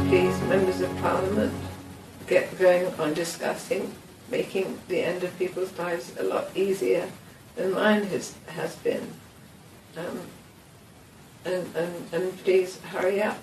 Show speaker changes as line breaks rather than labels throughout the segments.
please, members of Parliament, get going on discussing making the end of people's lives a lot easier than mine has been. And please hurry up.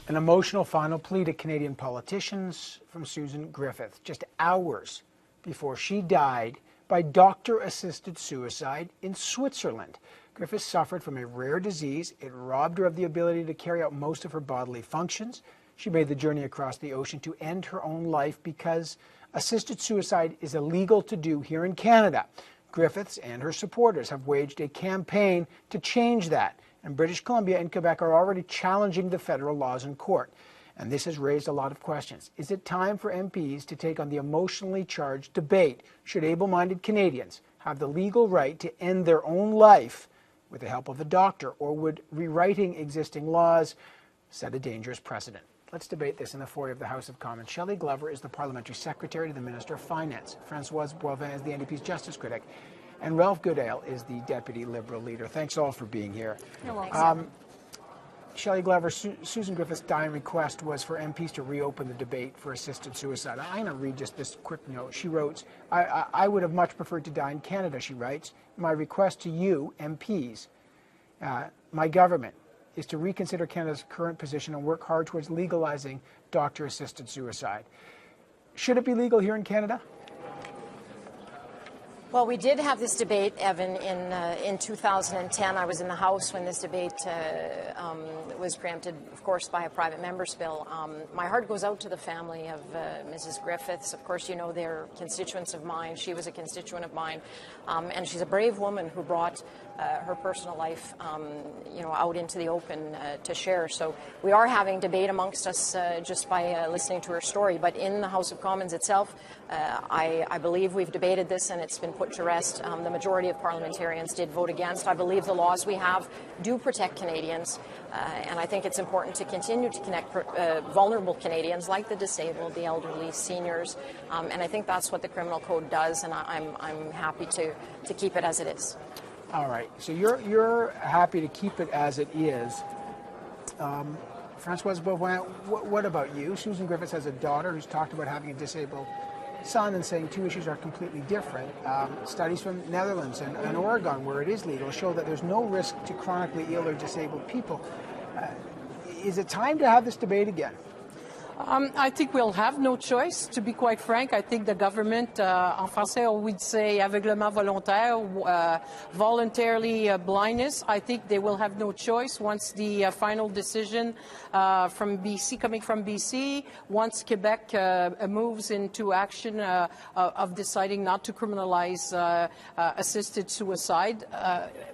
An emotional final plea to Canadian politicians from Susan Griffith, just hours before she died by doctor-assisted suicide in Switzerland. Griffith suffered from a rare disease. It robbed her of the ability to carry out most of her bodily functions. She made the journey across the ocean to end her own life because assisted suicide is illegal to do here in Canada. Griffiths and her supporters have waged a campaign to change that, and British Columbia and Quebec are already challenging the federal laws in court. And this has raised a lot of questions. Is it time for MPs to take on the emotionally charged debate? Should able-minded Canadians have the legal right to end their own life with the help of a doctor, or would rewriting existing laws set a dangerous precedent? Let's debate this in the foyer of the House of Commons. Shelley Glover is the Parliamentary Secretary to the Minister of Finance. Françoise Boivin is the NDP's Justice Critic. And Ralph Goodale is the Deputy Liberal Leader. Thanks all for being here.
You're welcome.
Shelley Glover, Susan Griffith's dying request was for MPs to reopen the debate for assisted suicide. I'm going to read just this quick note. She wrote, I would have much preferred to die in Canada, she writes. My request to you, MPs, my government, is to reconsider Canada's current position and work hard towards legalizing doctor-assisted suicide. Should it be legal here in Canada?
Well, we did have this debate, Evan, in 2010. I was in the House when this debate was preempted, of course, by a private member's bill. My heart goes out to the family of Mrs. Griffiths. Of course, you know, they're constituents of mine. She was a constituent of mine. And she's a brave woman who brought her personal life, out into the open to share. So we are having debate amongst us just by listening to her story. But in the House of Commons itself, I believe we've debated this and it's been put to rest. The majority of parliamentarians did vote against. I believe the laws we have do protect Canadians, and I think it's important to continue to connect vulnerable Canadians like the disabled, the elderly, seniors, and I think that's what the criminal code does, and I'm happy to keep it as it is.
All right, so you're happy to keep it as it is. Françoise Boivin, what about you? Susan Griffiths has a daughter who's talked about having a disabled son and saying two issues are completely different. Studies from Netherlands and Oregon, where it is legal, show that there's no risk to chronically ill or disabled people. Is it time to have this debate again?
I think we'll have no choice, to be quite frank. I think the government, en français, would say aveuglement volontaire, voluntarily blindness. I think they will have no choice once the final decision from BC, coming from BC, once Quebec moves into action of deciding not to criminalize assisted suicide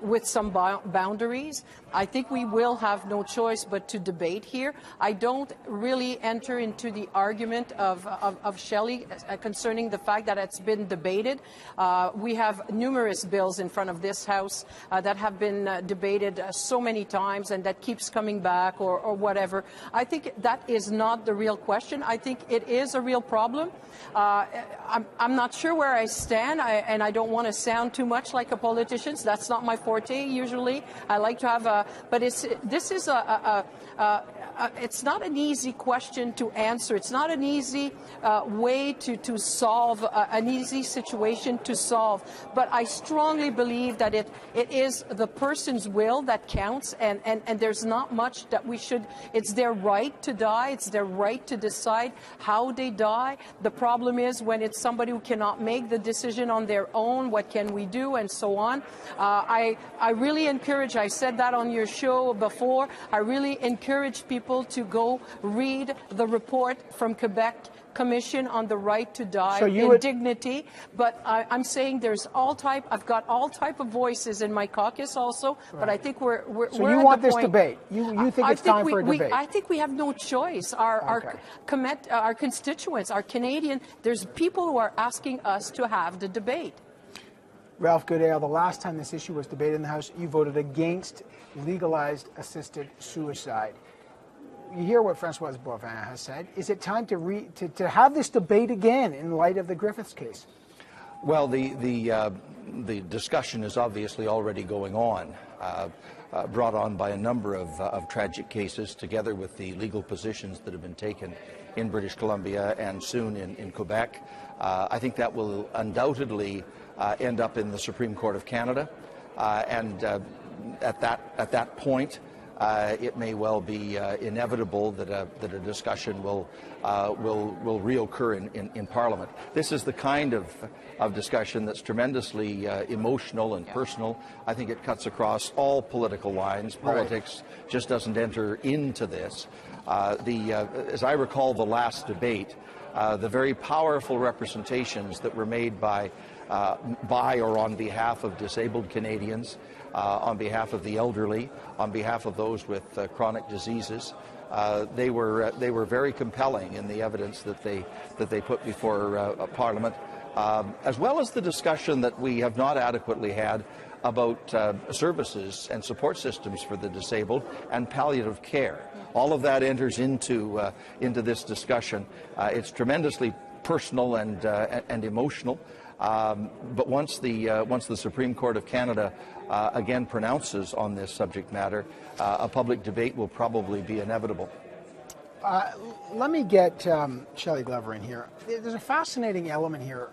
with some boundaries. I think we will have no choice but to debate here. I don't really enter into the argument of Shelley concerning the fact that it's been debated. We have numerous bills in front of this House that have been debated so many times and that keeps coming back or whatever. I think that is not the real question. I think it is a real problem. I'm not sure where I stand, and I don't want to sound too much like a politician. That's not my forte usually. I like to have a, but it's not an easy question to answer. It's not an easy way to solve an easy situation to solve. But I strongly believe that it is the person's will that counts, and there's not much that we should. It's their right to die. It's their right to decide how they die. The problem is when it's somebody who cannot make the decision on their own, what can we do, and so on. I really encourage, I said that on your show before, I really encourage people to go read the report from Quebec Commission on the right to die in dignity. But I'm saying there's I've got all type of voices in my caucus also, right. But I think we're
so you want this debate. You think it's time for a debate?
I think we have no choice. Our constituents, our Canadian, there's people who are asking us to have the debate.
Ralph Goodale, the last time this issue was debated in the House, you voted against legalized assisted suicide. You hear what Françoise Boivin has said. Is it time to have this debate again in light of the Griffiths case?
Well, the discussion is obviously already going on. brought on by a number of tragic cases, together with the legal positions that have been taken in British Columbia and soon in Quebec. I think that will undoubtedly end up in the Supreme Court of Canada, and at that point, it may well be inevitable that a discussion will reoccur in Parliament. This is the kind of discussion that's tremendously emotional and personal. I think it cuts across all political lines. Politics just doesn't enter into this. As I recall the last debate, the very powerful representations that were made by or on behalf of disabled Canadians, on behalf of the elderly, on behalf of those with chronic diseases, they were very compelling in the evidence that they put before Parliament, as well as the discussion that we have not adequately had about services and support systems for the disabled and palliative care. All of that enters into this discussion. It's tremendously personal and emotional. But once the Supreme Court of Canada again pronounces on this subject matter, a public debate will probably be inevitable.
Let me get Shelley Glover in here. There's a fascinating element here.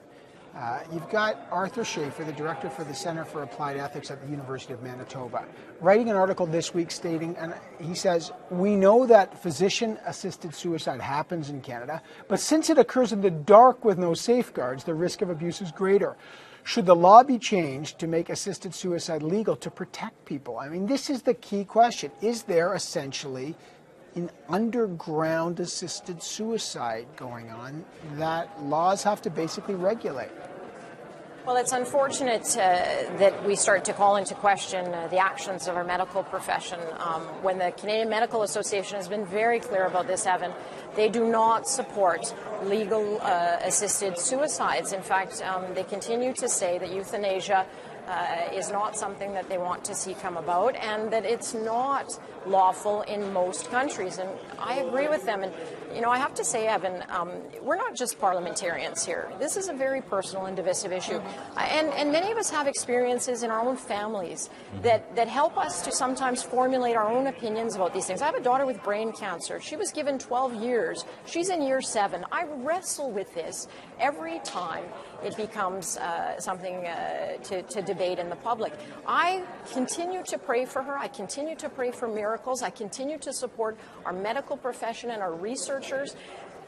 You've got Arthur Schaefer, the director for the Centre for Applied Ethics at the University of Manitoba, writing an article this week stating, and he says, we know that physician-assisted suicide happens in Canada, but since it occurs in the dark with no safeguards, the risk of abuse is greater. Should the law be changed to make assisted suicide legal to protect people? I mean, this is the key question. Is there essentially an underground assisted suicide going on that laws have to basically regulate?
Well, it's unfortunate that we start to call into question the actions of our medical profession. When the Canadian Medical Association has been very clear about this, Evan, they do not support legal assisted suicides. In fact, they continue to say that euthanasia is not something that they want to see come about, and that it's not lawful in most countries. And I agree with them. And, you know, I have to say, Evan, we're not just parliamentarians here. This is a very personal and divisive issue. And many of us have experiences in our own families that help us to sometimes formulate our own opinions about these things. I have a daughter with brain cancer. She was given 12 years. She's in year 7. I wrestle with this every time it becomes something to debate in the public. I continue to pray for her. I continue to pray for miracles. I continue to support our medical profession and our researchers.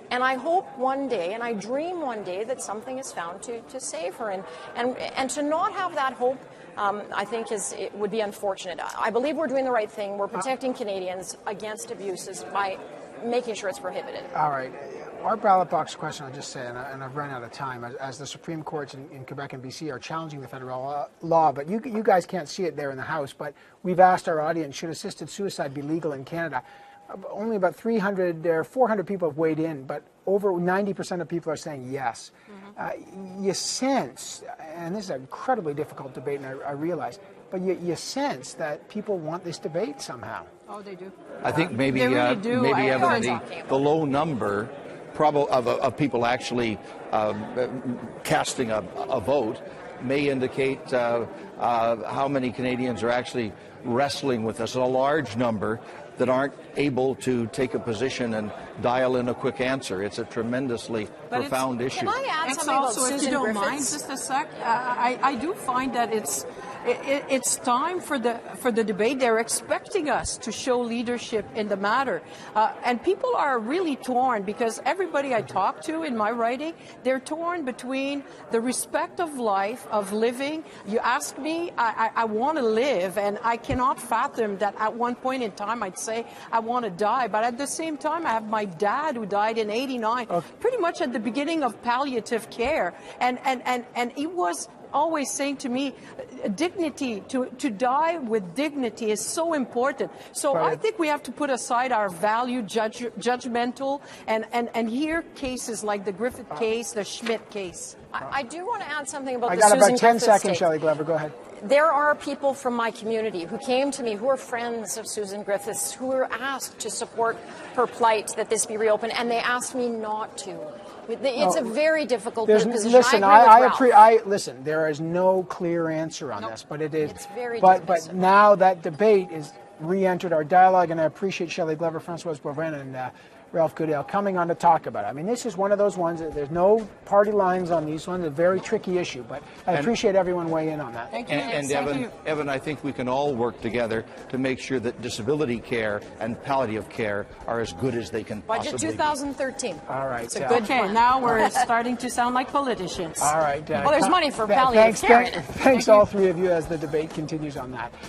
And I hope one day, and I dream one day, that something is found to save her. And to not have that hope, I think it would be unfortunate. I believe we're doing the right thing. We're protecting Canadians against abuses by making sure it's prohibited.
All right. Our ballot box question, I'll just say, and I've run out of time, as the Supreme Courts in Quebec and BC are challenging the federal law, but you guys can't see it there in the House, but we've asked our audience, should assisted suicide be legal in Canada? Only about 300 or 400 people have weighed in, but over 90% of people are saying yes. You sense, and this is an incredibly difficult debate, and I realize, but you sense that people want this debate somehow.
Oh, they do.
I think maybe
really do.
Evan, the low number of people actually casting a vote may indicate how many Canadians are actually wrestling with this. A large number that aren't able to take a position and dial in a quick answer. It's a tremendously profound issue.
Can I add
It's
something about
also, if you don't mind, just a sec, I do find that it's time for the debate. They're expecting us to show leadership in the matter. And people are really torn, because everybody I talk to in my writing, they're torn between the respect of life, of living. You ask me, I want to live, and I cannot fathom that at one point in time I'd say I want to die. But at the same time, I have my dad who died in '89, pretty much at the beginning of palliative care. And he was always saying to me, dignity, to die with dignity is so important. So I think we have to put aside our value judgmental and hear cases like the Griffith case, the Schmidt case.
I do want to add something about
I
the
got
Susan
about 10
Griffith
seconds,
state.
Shelley Glover. Go ahead.
there are people from my community who came to me who are friends of Susan Griffiths who were asked to support her plight that this be reopened, and they asked me not to. It's a very difficult position.
Listen,
I agree with Ralph.
listen. There is no clear answer on this, but it is.
It's very
but
divisive.
now that debate is re-entered our dialogue, and I appreciate Shelley Glover, Françoise Boivin, and Ralph Goodale coming on to talk about it. I mean, this is one of those ones that there's no party lines on these ones. A very tricky issue, but I appreciate everyone weighing in on that.
Thank you.
And Evan, I think we can all work together to make sure that disability care and palliative care are as good as they can
Budget
possibly
2013.
All right.
It's a good
Okay,
plan.
now we're starting to sound like politicians.
All right.
Well, there's money for palliative care in it.
Thanks all three of you as the debate continues on that.